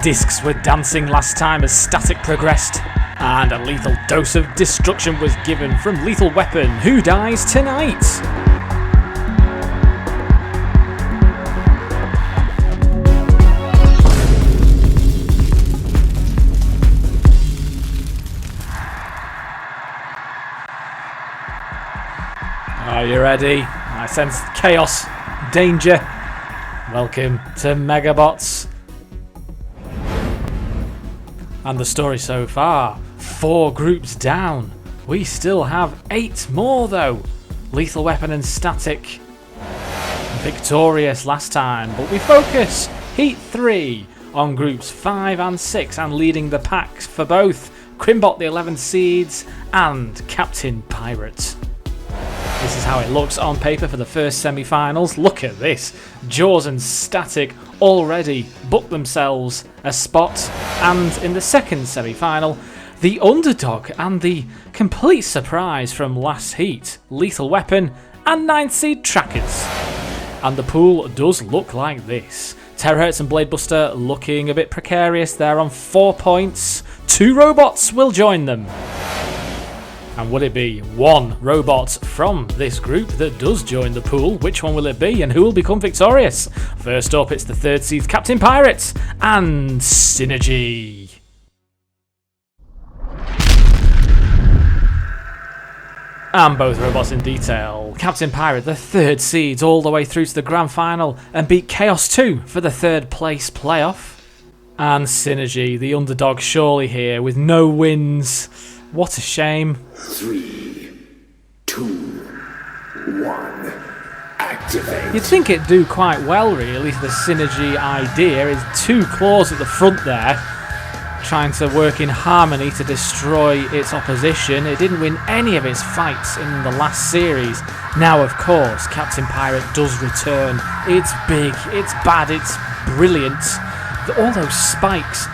Discs were dancing last time as Static progressed, and a lethal dose of destruction was given from Lethal Weapon. Who dies tonight? Are you ready? I sense chaos, danger. Welcome to Megabots. And the story so far, 4 groups down. We still have 8 more though. Lethal Weapon and Static victorious last time, but we focus Heat 3 on groups 5 and 6 and leading the packs for both Crimbot the 11 Seeds and Cpt Pirate. This is how it looks on paper for the first semi-finals. Look at this. Jaws and Static already booked themselves a spot. And in the second semi-final, the underdog and the complete surprise from last heat, Lethal Weapon and 9th seed Trackers. And the pool does look like this. Terahertz and Bladebuster looking a bit precarious. They're on 4 points. 2 robots will join them. And would it be one robot from this group that does join the pool? Which one will it be and who will become victorious? First up, it's the 3rd seed Cpt Pirate and Synergy. And both robots in detail. Cpt Pirate, the 3rd seeds all the way through to the grand final and beat Chaos 2 for the 3rd place playoff. And Synergy, the underdog surely here with no wins. What a shame. 3, 2, 1, activate. You'd think it'd do quite well, really. The Synergy idea is 2 claws at the front there, trying to work in harmony to destroy its opposition. It didn't win any of its fights in the last series. Now, of course, Cpt Pirate does return. It's big, it's bad, it's brilliant. All those spikes.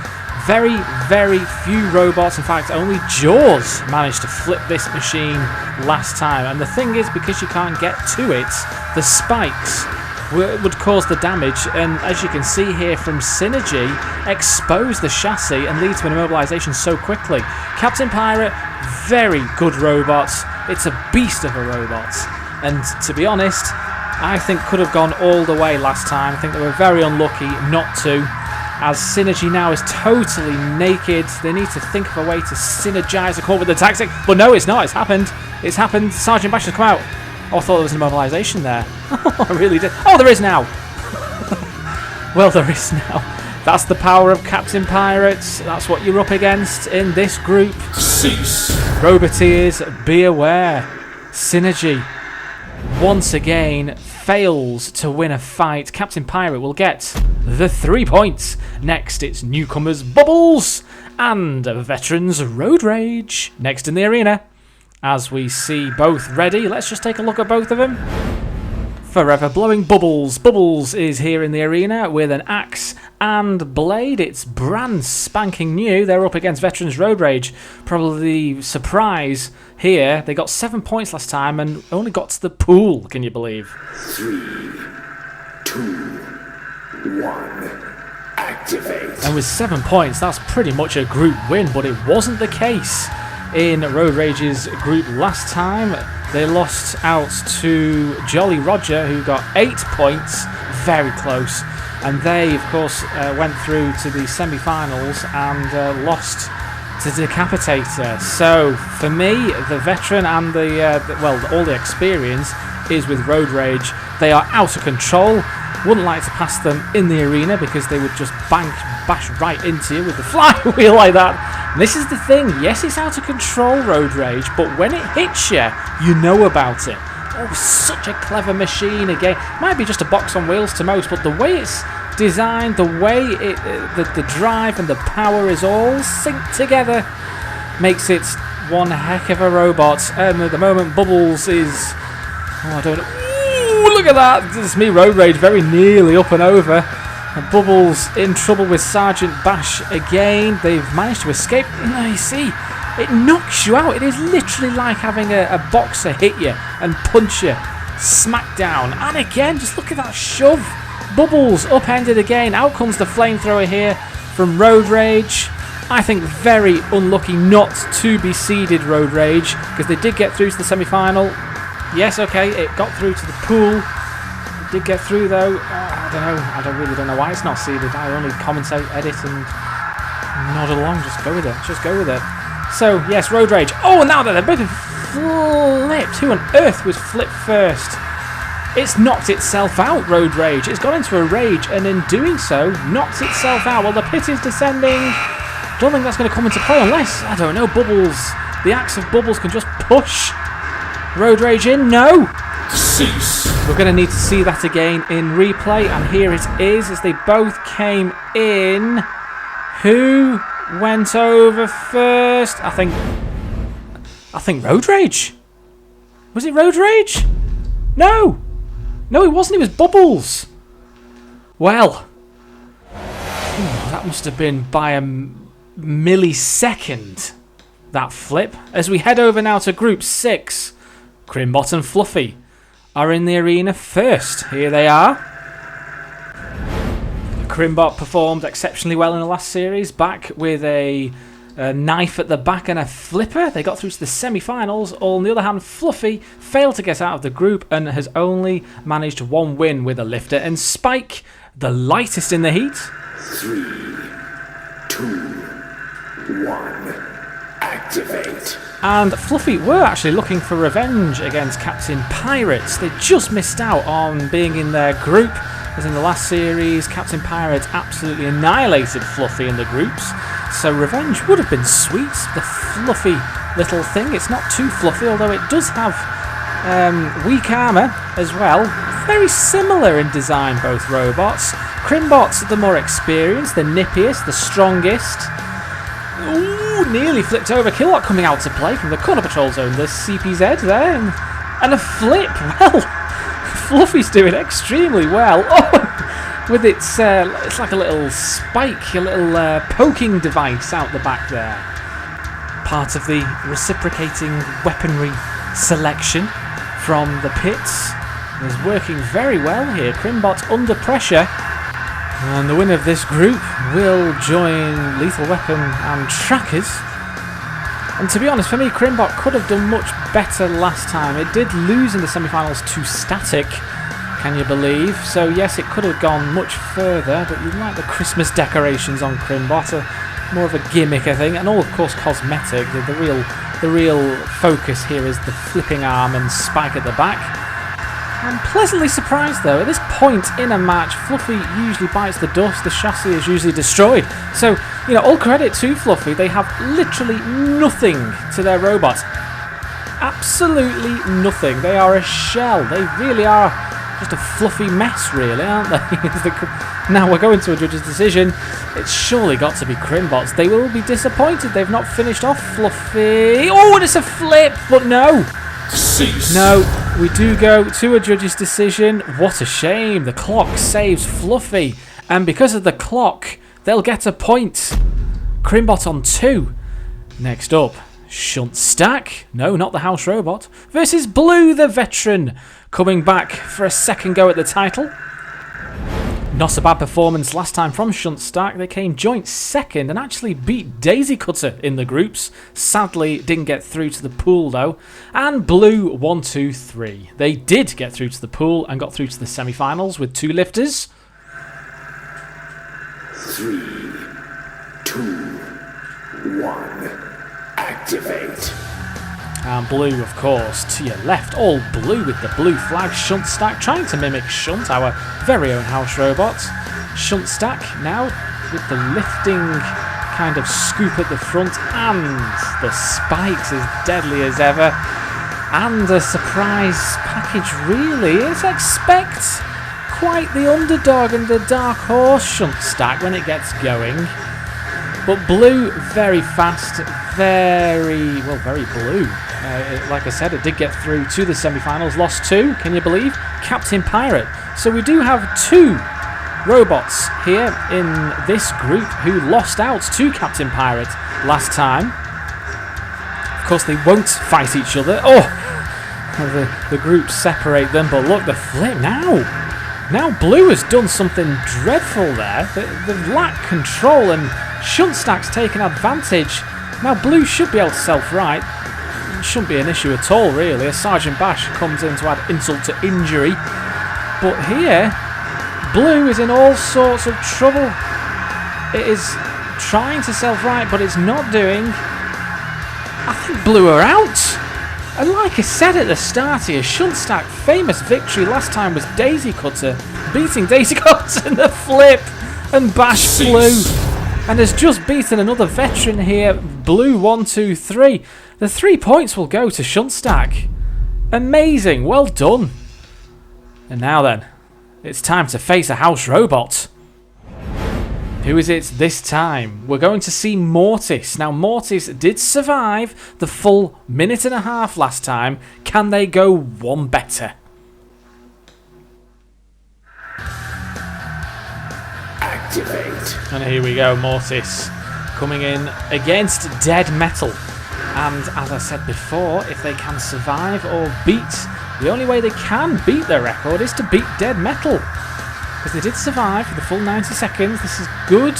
Very, very few robots, in fact only Jaws managed to flip this machine last time, and the thing is, because you can't get to it, the spikes would cause the damage, and as you can see here from Synergy, expose the chassis and lead to an immobilization so quickly. Cpt Pirate, very good robot, it's a beast of a robot, and to be honest, I think could have gone all the way last time. I think they were very unlucky not to. As Synergy now is totally naked, they need to think of a way to synergize the core with the tactic. But no, it's not. It's happened. It's happened. Sergeant Bash has come out. Oh, I thought there was an immobilization there. I really did. Oh, there is now. Well, there is now. That's the power of Cpt Pirates. That's what you're up against in this group. Cease. Roboteers, be aware. Synergy, once again, fails to win a fight. Cpt Pirate will get the 3 points. Next, it's newcomers Bubbles and veterans Road Rage. Next in the arena, as we see both ready, let's just take a look at both of them. Forever Blowing Bubbles. Bubbles is here in the arena with an axe and blade. It's brand spanking new. They're up against veterans Road Rage. Probably the surprise here. They got 7 points last time and only got to the pool. Can you believe? 3, 2, 1, activate. And with 7 points, that's pretty much a group win, but it wasn't the case in Road Rage's group last time. They lost out to Jolly Roger, who got 8 points, very close. And they, of course, went through to the semi-finals and lost to Decapitator. So, for me, the veteran and all the experience is with Road Rage. They are out of control. Wouldn't like to pass them in the arena because they would just bash right into you with the flywheel like that. And this is the thing, yes, it's out of control, Road Rage, but when it hits you, you know about it. Oh, such a clever machine again. Might be just a box on wheels to most, but the way it's designed, the way the drive and the power is all synced together makes it one heck of a robot. And at the moment, Bubbles is... oh, I don't know. Look at that! It's me, Road Rage, very nearly up and over. And Bubbles in trouble with Sergeant Bash again. They've managed to escape. No, you see, it knocks you out. It is literally like having a boxer hit you and punch you smack down. And again, just look at that shove. Bubbles upended again. Out comes the flamethrower here from Road Rage. I think very unlucky not to be seeded, Road Rage, because they did get through to the semi-final. Yes, okay, it got through to the pool. It did get through though. I don't know. I really don't know why it's not seeded. I only commentate, edit, and nod along. Just go with it. Just go with it. So yes, Road Rage. Oh, now that they're both flipped. Who on earth was flipped first? It's knocked itself out, Road Rage. It's gone into a rage, and in doing so, knocked itself out. Well, the pit is descending. Don't think that's going to come into play unless, I don't know, Bubbles. The axe of Bubbles can just push Road Rage in. No! Cease. We're going to need to see that again in replay, and here it is as they both came in. Who went over first? I think Road Rage. Was it Road Rage? No! No, it wasn't. It was Bubbles. Well, that must have been by a millisecond, that flip. As we head over now to Group 6, Crimbot and Fluffy are in the arena first. Here they are. Crimbot performed exceptionally well in the last series, back with a knife at the back and a flipper. They got through to the semi-finals. On the other hand, Fluffy failed to get out of the group and has only managed one win with a lifter. And Spike, the lightest in the heat. 3, 2, 1. Activate. And Fluffy were actually looking for revenge against Captain Pirates. They just missed out on being in their group, as in the last series, Captain Pirate absolutely annihilated Fluffy in the groups. So revenge would have been sweet. The fluffy little thing. It's not too fluffy, although it does have weak armour as well. Very similar in design, both robots. Crimbot's the more experienced, the nippiest, the strongest. Ooh, nearly flipped over. Killot coming out to play from the corner patrol zone. The CPZ there, and a flip. Well, Fluffy's doing extremely well. Oh, with its, it's like a little spike, a little poking device out the back there. Part of the reciprocating weaponry selection from the pits. Is working very well here. Crimbot under pressure. And the winner of this group will join Lethal Weapon and Trackers. And to be honest, for me, Crimbot could have done much better last time. It did lose in the semi-finals to Static, can you believe? So yes, it could have gone much further, but you like the Christmas decorations on Crimbot. More of a gimmick, I think, and all, of course, cosmetic. The real focus here is the flipping arm and spike at the back. I'm pleasantly surprised, though. At this point in a match, Fluffy usually bites the dust. The chassis is usually destroyed. So, you know, all credit to Fluffy. They have literally nothing to their robot. Absolutely nothing. They are a shell. They really are just a fluffy mess, really, aren't they? Now we're going to a judge's decision. It's surely got to be Crimbot's. They will be disappointed. They've not finished off Fluffy. Oh, and it's a flip, but no. Cease. No, we do go to a judge's decision. What a shame. The clock saves Fluffy. And because of the clock, they'll get a point. Crimbot on 2. Next up, Shunt Stack. No, not the house robot. Versus Blue, the veteran. Coming back for a second go at the title. Not a bad performance last time from Shunt Stack. They came joint second and actually beat Daisy Cutter in the groups. Sadly, didn't get through to the pool though. And Blue 1, 2, 3. They did get through to the pool and got through to the semi-finals with 2 lifters. 3, 2, 1. Activate. And Blue, of course, to your left, all blue with the blue flag. Shunt Stack trying to mimic Shunt, our very own house robot. Shunt Stack now with the lifting kind of scoop at the front, and the spikes as deadly as ever. And a surprise package, really. It's expect quite the underdog and the dark horse Shunt Stack when it gets going. But Blue, very fast, very blue. Like I said, it did get through to the semi-finals, lost 2, can you believe? Captain Pirate. So we do have 2 robots here in this group who lost out to Captain Pirate last time. Of course, they won't fight each other. Oh, the groups separate them, but look, the flip now. Now Blue has done something dreadful there. They've lacked control and Shunt Stack's taken advantage. Now Blue should be able to self-right. Shouldn't be an issue at all, really, as Sergeant Bash comes in to add insult to injury. But here, Blue is in all sorts of trouble. It is trying to self-right, but it's not doing. I think Blue are out. And like I said at the start here, Shunt Stack famous victory last time was Daisy Cutter, beating Daisy Cutter in the flip, and Bash Blue. And has just beaten another veteran here, Blue 1, 2, 3. The 3 points will go to Shunt Stack. Amazing, well done. And now then, it's time to face a house robot. Who is it this time? We're going to see Mortis. Now Mortis did survive the full minute and a half last time. Can they go one better? Activate. And here we go, Mortis coming in against Dead Metal. And as I said before, if they can survive or beat, the only way they can beat their record is to beat Dead Metal. Because they did survive for the full 90 seconds. This is good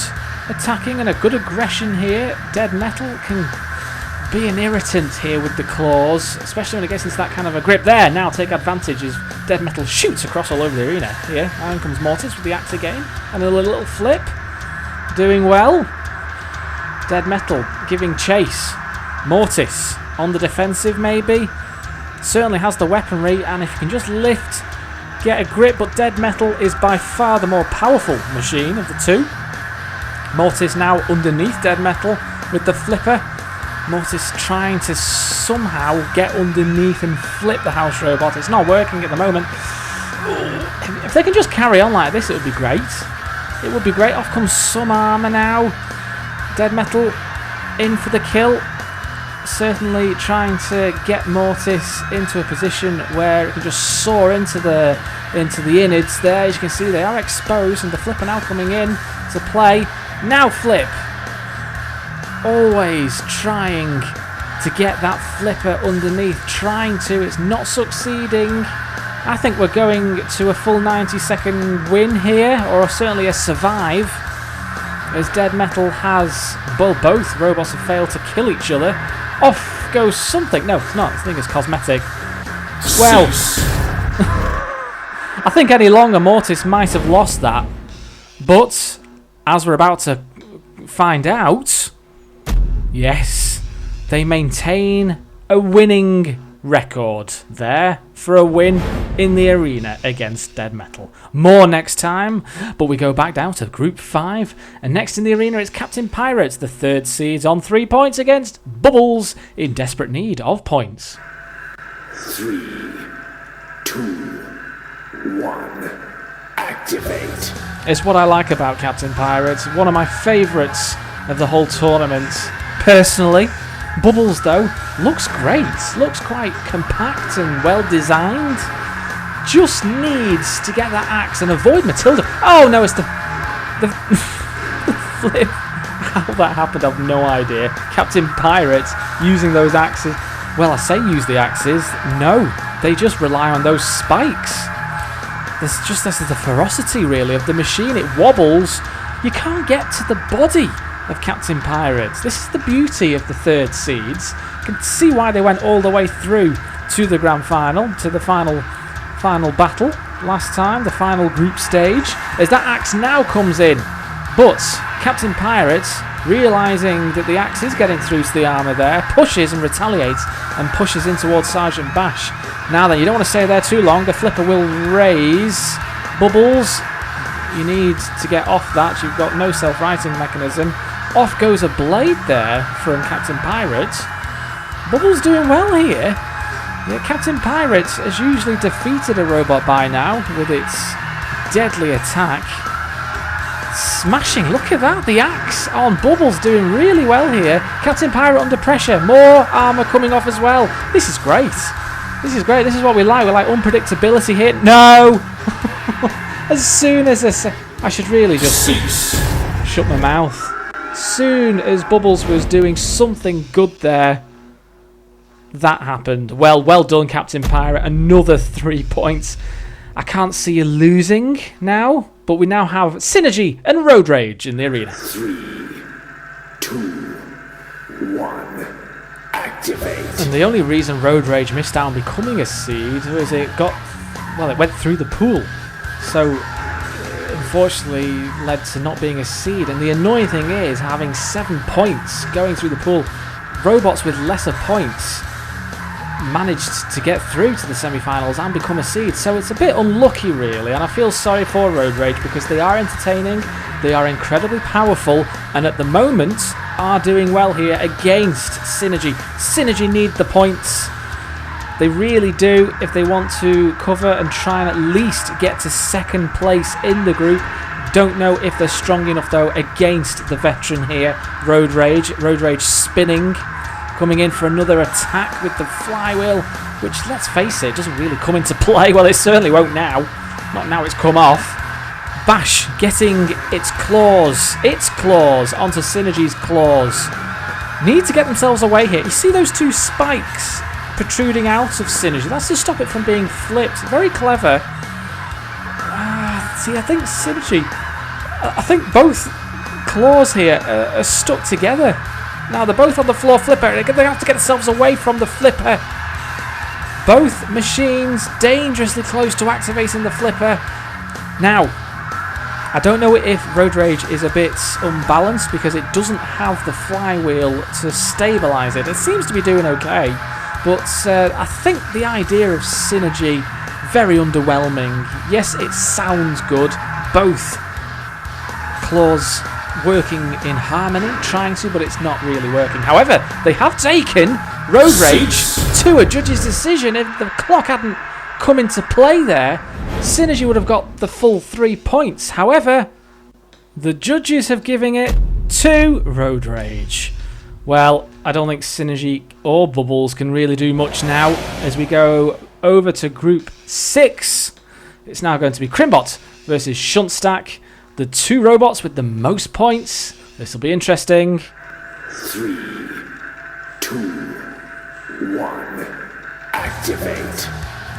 attacking and a good aggression here. Dead Metal can be an irritant here with the claws, especially when it gets into that kind of a grip. There, now take advantage as Dead Metal shoots across all over the arena. Here, now comes Mortis with the axe again. And a little flip. Doing well. Dead Metal giving chase. Mortis on the defensive maybe. Certainly has the weaponry, and if you can just lift, get a grip, but Dead Metal is by far the more powerful machine of the two. Mortis now underneath Dead Metal with the flipper. Mortis trying to somehow get underneath and flip the house robot. It's not working at the moment. If they can just carry on like this, it would be great. It would be great. Off comes some armour now. Dead Metal in for the kill. Certainly trying to get Mortis into a position where it can just soar into the innards there. As you can see, they are exposed, and the flipper now coming in to play. Now flip. Always trying to get that flipper underneath. Trying to. It's not succeeding. I think we're going to a full 90-second win here, or certainly a survive. As Dead Metal has, well, both robots have failed to kill each other. Off goes something. No, it's not. I think it's cosmetic. Well, I think any longer Mortis might have lost that. But, as we're about to find out, yes, they maintain a winning record there for a win in the arena against Dead Metal. More next time, but we go back down to Group 5, and next in the arena is Cpt Pirate, the 3rd seed, on 3 points against Bubbles in desperate need of points. 3, 2, 1, activate. It's what I like about Cpt Pirate, one of my favourites of the whole tournament, personally. Bubbles, though, looks great. Looks quite compact and well designed. Just needs to get that axe and avoid Matilda. Oh no, it's the flip. How that happened, I've no idea. Cpt Pirate using those axes. Well, I say use the axes. No, they just rely on those spikes. This is the ferocity, really, of the machine. It wobbles. You can't get to the body of Cpt Pirate. This is the beauty of the 3rd seeds. You can see why they went all the way through to the grand final, to the final battle last time, the final group stage, as that axe now comes in. But Cpt Pirate, realising that the axe is getting through to the armour there, pushes and retaliates and pushes in towards Sergeant Bash. Now then, you don't want to stay there too long. The flipper will raise. Bubbles, you need to get off that. You've got no self-righting mechanism. Off goes a blade there from Cpt Pirate. Bubbles doing well here. Yeah, Cpt Pirate has usually defeated a robot by now with its deadly attack. Smashing, look at that, the axe on Bubbles doing really well here. Cpt Pirate under pressure, more armour coming off as well. This is great. This is great, this is what we like unpredictability here. No! As soon as I should really just shut my mouth. Soon as Bubbles was doing something good there, that happened. Well done, Cpt Pirate. Another 3 points. I can't see you losing now, but we now have Synergy and Road Rage in the arena. 3, 2, 1, activate. And the only reason Road Rage missed out on becoming a seed was it went through the pool. So, unfortunately, led to not being a seed. And the annoying thing is, having 7 points going through the pool, robots with lesser points managed to get through to the semi-finals and become a seed. So it's a bit unlucky, really. And I feel sorry for Road Rage because they are entertaining, they are incredibly powerful, and at the moment are doing well here against Synergy. Synergy need the points. They really do if they want to cover and try and at least get to second place in the group. Don't know if they're strong enough though against the veteran here, Road Rage. Road Rage spinning, coming in for another attack with the flywheel, which, let's face it, doesn't really come into play. Well, it certainly won't now. Not now it's come off. Bash getting its claws onto Synergy's claws. Need to get themselves away here. You see those two spikes protruding out of Synergy? That's to stop it from being flipped. Very clever. See, I think Synergy... I think both claws here are stuck together. Now they're both on the floor flipper. They have to get themselves away from the flipper. Both machines dangerously close to activating the flipper. Now, I don't know if Road Rage is a bit unbalanced because it doesn't have the flywheel to stabilise it. It seems to be doing okay, but I think the idea of Synergy, very underwhelming. Yes, it sounds good. Both claws working in harmony, trying to, but it's not really working. However, they have taken Road Rage to a judge's decision. If the clock hadn't come into play there, Synergy would have got the full 3 points. However, the judges have given it to Road Rage. Well, I don't think Synergy or Bubbles can really do much now as we go over to Group 6. It's now going to be Crimbot versus Shunt Stack, the two robots with the most points. This will be interesting. 3, 2, 1, activate.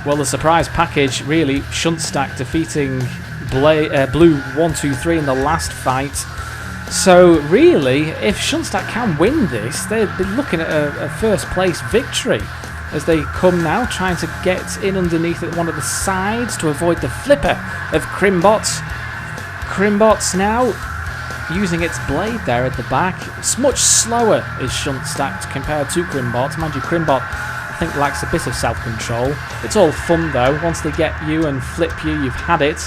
Well, the surprise package, really, Shunt Stack defeating Blue 1-2-3 in the last fight. So, really, if Shunt Stack can win this, they'd be looking at a first place victory as they come now, trying to get in underneath at one of the sides to avoid the flipper of Crimbot. Crimbot's now using its blade there at the back. It's much slower is Shunt Stack compared to Crimbot. Mind you, Crimbot, I think, lacks a bit of self-control. It's all fun though. Once they get you and flip you, you've had it.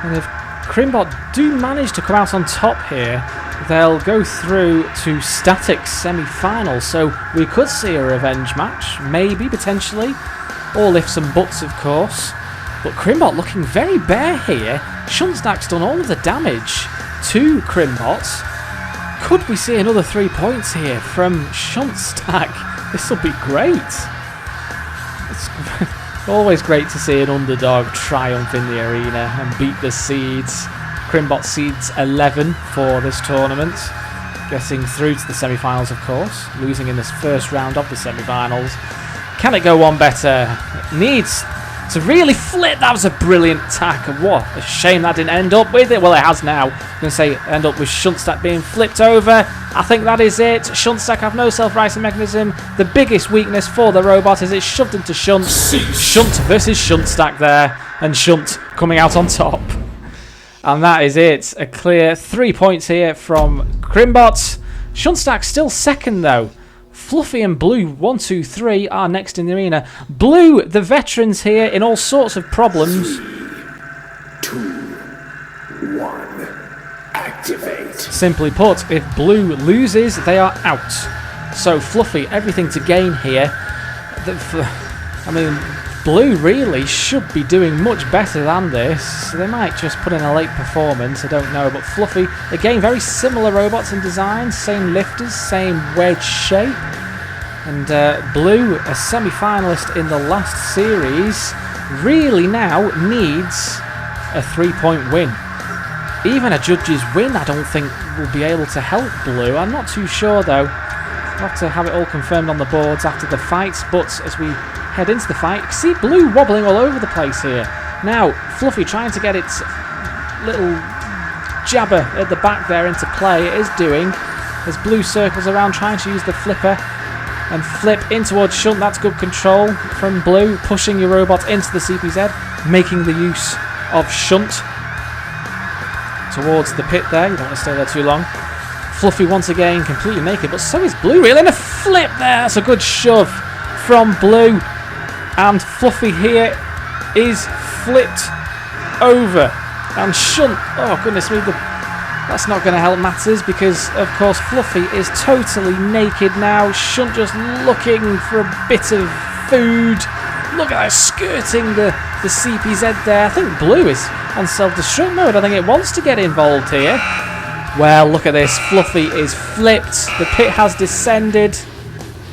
And if Crimbot do manage to come out on top here, they'll go through to static semi-finals. So we could see a revenge match, maybe, potentially. All ifs and buts, of course. But Crimbot looking very bare here. Shunt Stack's done all of the damage to Crimbot. Could we see another 3 points here from Shunt Stack? This will be great. It's always great to see an underdog triumph in the arena and beat the seeds. Crimbot seeds 11 for this tournament, getting through to the semi-finals, of course, losing in this first round of the semi-finals. Can it go one better? It needs to really flip. That was a brilliant attack. What a shame that didn't end up with it. Well, it has now. I'm going to say end up with Shunt Stack being flipped over. I think that is it. Shunt Stack have no self-rising mechanism. The biggest weakness for the robot is it's shoved into Shunt. Shunt versus Shunt Stack there, and Shunt coming out on top. And that is it. A clear 3 points here from Crimbot. Shunt Stack still second though. Fluffy and Blue 1-2-3 are next in the arena. Blue, the veterans here in all sorts of problems. 3, 2, 1, activate. Simply put, if Blue loses, they are out. So Fluffy, everything to gain here. I mean, Blue really should be doing much better than this. They might just put in a late performance, I don't know. But Fluffy, again, very similar robots in design. Same lifters, same wedge shape. And Blue, a semi-finalist in the last series, really now needs a 3-point win. Even a judge's win, I don't think, will be able to help Blue. I'm not too sure, though. We'll have to have it all confirmed on the boards after the fights. But as we head into the fight. You can see Blue wobbling all over the place here. Now, Fluffy trying to get its little jabber at the back there into play. It is doing, as Blue circles around trying to use the flipper and flip in towards Shunt. That's good control from Blue, pushing your robot into the CPZ, making the use of Shunt towards the pit there. You don't want to stay there too long. Fluffy once again completely naked, but so is Blue really. And a flip there. That's a good shove from Blue. And Fluffy here is flipped over. And Shunt, oh goodness me, that's not going to help matters because, of course, Fluffy is totally naked now. Shunt just looking for a bit of food. Look at that, skirting the CPZ there. I think Blue is on self-destruct mode. I think it wants to get involved here. Well, look at this. Fluffy is flipped. The pit has descended.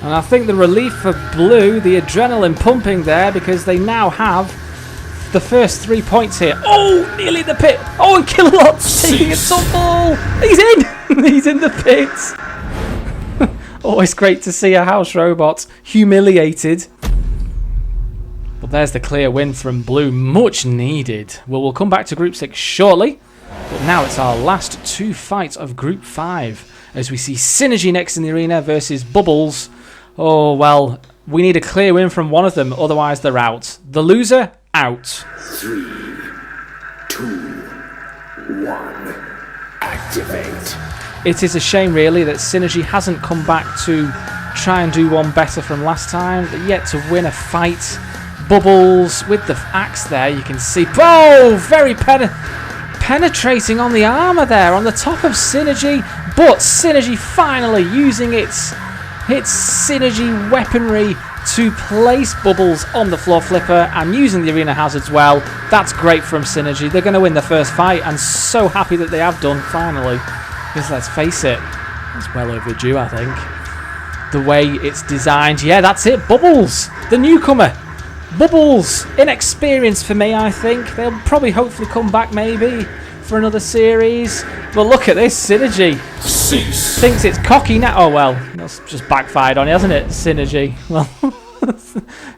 And I think the relief for Blue, the adrenaline pumping there, because they now have the first 3 points here. Oh, nearly the pit. Oh, and Kilolot's taking a tumble. He's in. He's in the pit. Always great to see a house robot humiliated. But there's the clear win from Blue. Much needed. Well, we'll come back to Group 6 shortly. But now it's our last 2 fights of Group 5. As we see Synergy next in the arena versus Bubbles. Oh, well, we need a clear win from one of them. Otherwise, they're out. The loser, out. 3, 2, 1. Activate. It is a shame, really, that Synergy hasn't come back to try and do one better from last time. Yet to win a fight. Bubbles with the axe there, you can see. Oh, very penetrating on the armour there on the top of Synergy. But Synergy finally using its Synergy weaponry to place Bubbles on the floor flipper and using the arena hazards well. That's great from Synergy. They're going to win the first fight, and so happy that they have done finally. Because let's face it, it's well overdue, I think. The way it's designed. Yeah, that's it. Bubbles, the newcomer. Bubbles, inexperienced for me, I think. They'll probably hopefully come back maybe for another series. But look at this, Synergy. Cease. Thinks it's cocky now. Oh, well, that's just backfired on it, hasn't it, Synergy? Well,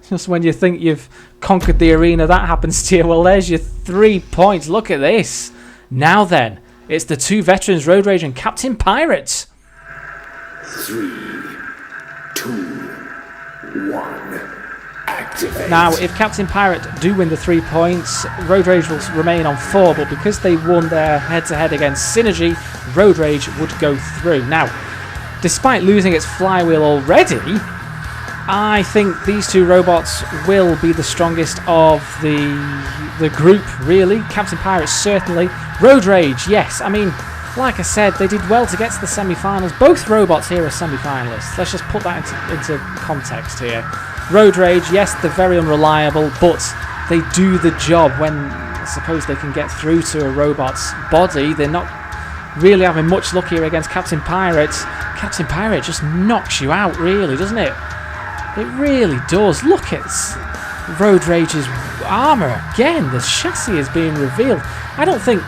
just when you think you've conquered the arena, that happens to you. Well, there's your 3 points. Look at this. Now then, it's the 2 veterans, Road Rage and Captain Pirate. 3, 2, 1. Activate. Now, if Captain Pirate do win the 3 points, Road Rage will remain on 4, but because they won their head-to-head against Synergy, Road Rage would go through. Now, despite losing its flywheel already, I think these 2 robots will be the strongest of the group, really. Captain Pirate, certainly. Road Rage, yes. I mean, like I said, they did well to get to the semi-finals. Both robots here are semi-finalists. Let's just put that into context here. Road Rage, yes, they're very unreliable, but they do the job when I suppose they can get through to a robot's body. They're not really having much luck here against Captain Pirate. Captain Pirate just knocks you out, really, doesn't it? It really does. Look at Road Rage's armour. Again, the chassis is being revealed. I don't think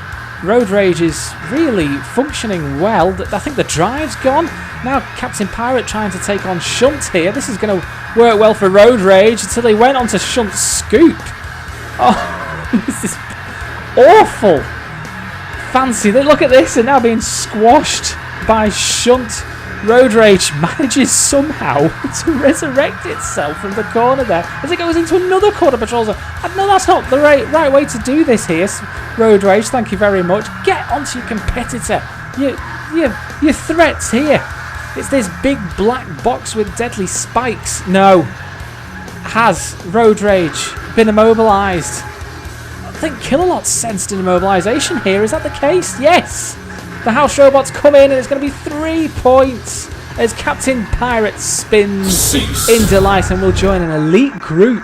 Road Rage is really functioning well. I think the drive's gone. Now Captain Pirate trying to take on Shunt here. This is going to work well for Road Rage until he went on to Shunt's scoop. Oh, this is awful. Fancy. Look at this. And now being squashed by Shunt. Road Rage manages somehow to resurrect itself from the corner there as it goes into another corner patrol zone. No, that's not the right way to do this here, Road Rage. Thank you very much. Get onto your competitor. Your threats here. It's this big black box with deadly spikes. No. Has Road Rage been immobilised? I think Kilolot sensed an immobilisation here. Is that the case? Yes. The house robots come in and it's going to be 3 points as Captain Pirate spins in delight and will join an elite group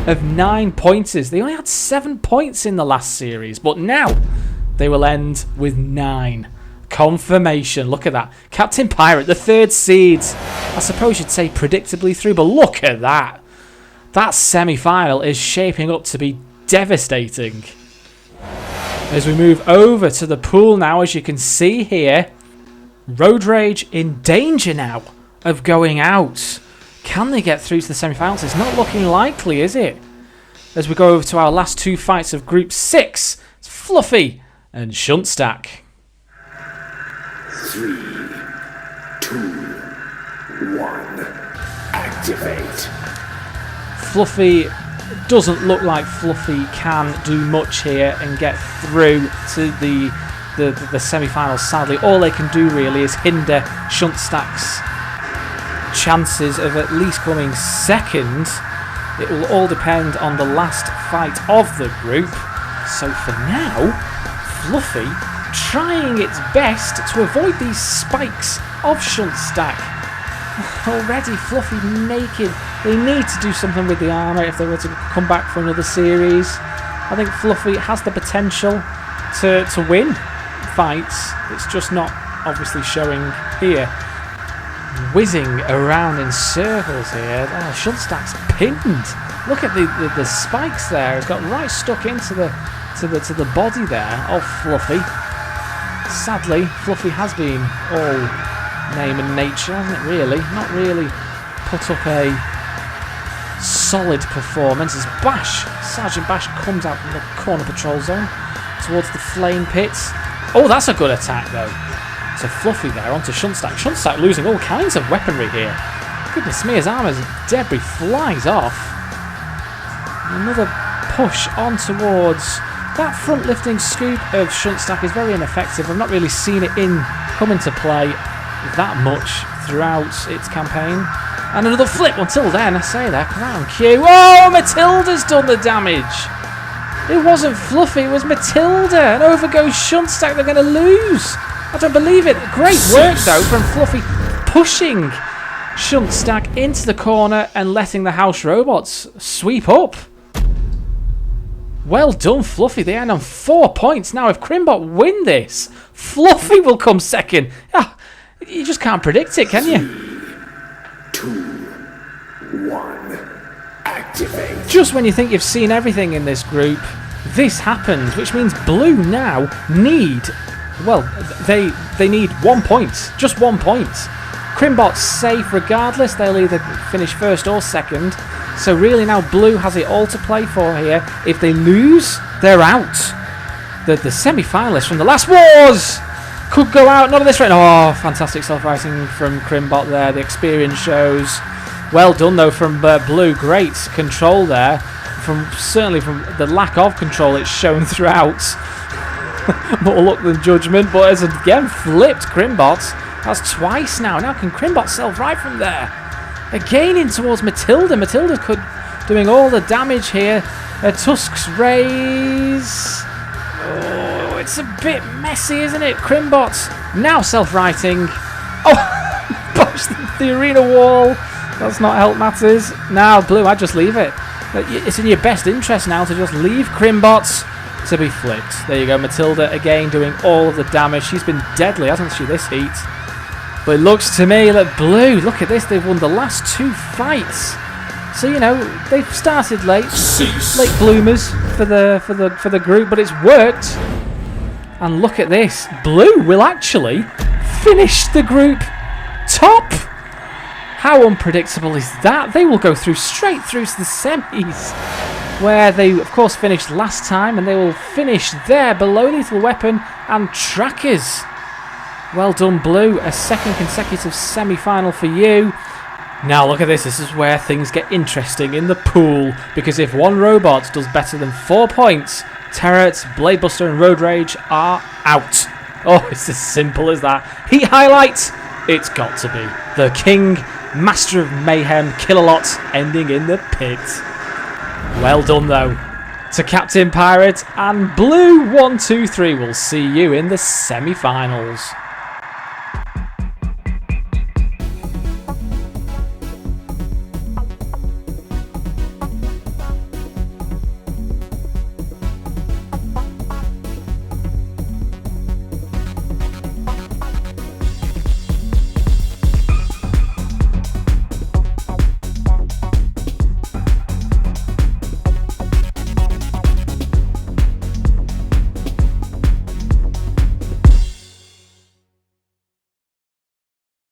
of 9 pointers. They only had 7 points in the last series, but now they will end with 9. Confirmation. Look at that. Captain Pirate, the 3rd seed. I suppose you'd say predictably through, but look at that. That semi-final is shaping up to be devastating. As we move over to the pool now, as you can see here, Road Rage in danger now of going out. Can they get through to the semi-finals? It's not looking likely, is it? As we go over to our last two fights of Group 6, it's Fluffy and Shunt Stack. 3, 2, 1. Activate. Fluffy doesn't look like Fluffy can do much here and get through to the semi-finals. Sadly, all they can do really is hinder Shunt Stack's chances of at least coming second. It will all depend on the last fight of the group. So for now, Fluffy trying its best to avoid these spikes of Shunt Stack. Already Fluffy naked. They need to do something with the armour if they were to come back for another series. I think Fluffy has the potential to win fights. It's just not obviously showing here. Whizzing around in circles here. Oh, Shunt Stack's pinned. Look at the spikes there. It's got right stuck into the body there of Fluffy. Sadly, Fluffy has been all name and nature, hasn't it really? Not really put up a solid performance as Sergeant Bash comes out from the corner patrol zone towards the flame pits. Oh, that's a good attack though. So Fluffy there onto Shunt Stack. Shunt Stack losing all kinds of weaponry here. Goodness me, his armour's debris flies off. Another push on towards that front lifting scoop of Shunt Stack is very ineffective. I've not really seen it come into play that much throughout its campaign. And another flip until then, I say that, crown Q. Oh, Matilda's done the damage. It wasn't Fluffy, it was Matilda. And over goes Shunt Stack, they're going to lose. I don't believe it. Great work though from Fluffy pushing Shunt Stack into the corner and letting the house robots sweep up. Well done, Fluffy. They end on 4 points. Now, if Crimbot win this, Fluffy will come second. Ah, you just can't predict it, can you? 2, 1. Activate. Just when you think you've seen everything in this group, this happens, which means Blue now need... Well, they need 1 point. Just 1 point. Crimbot's safe regardless. They'll either finish first or second. So really now Blue has it all to play for here. If they lose, they're out. The semi-finalists from the last wars could go out. Not on this round. Oh, fantastic self-writing from Crimbot there. The experience shows. Well done though from Blue. Great control there. Certainly from the lack of control it's shown throughout. More luck than judgment, but as again flipped Crimbot. That's twice now. Now can Crimbot self-right from there? Again in towards Matilda. Matilda doing all the damage here. Her tusks raise. Oh, it's a bit messy, isn't it? Crimbot now self-righting. Oh, push the arena wall. That's not help matters. Now, Blue, I'd just leave it. It's in your best interest now to just leave Crimbot to be flipped. There you go, Matilda again doing all of the damage. She's been deadly, hasn't she, this heat? But it looks to me that Blue, look at this, they've won the last 2 fights. So, you know, they've started late bloomers for the group, but it's worked. And look at this, Blue will actually finish the group top. How unpredictable is that? They will go straight through to the semis, where they, of course, finished last time, and they will finish there below Lethal Weapon and Trackers. Well done, Blue. A second consecutive semi-final for you. Now, look at this. This is where things get interesting in the pool, because if one robot does better than 4 points, Terrorets, Bladebuster, and Road Rage are out. Oh, it's as simple as that. Heat highlight, it's got to be the King, Master of Mayhem, Killalot, ending in the pit. Well done, though, to Captain Pirate and Blue 123. We'll see you in the semi-finals.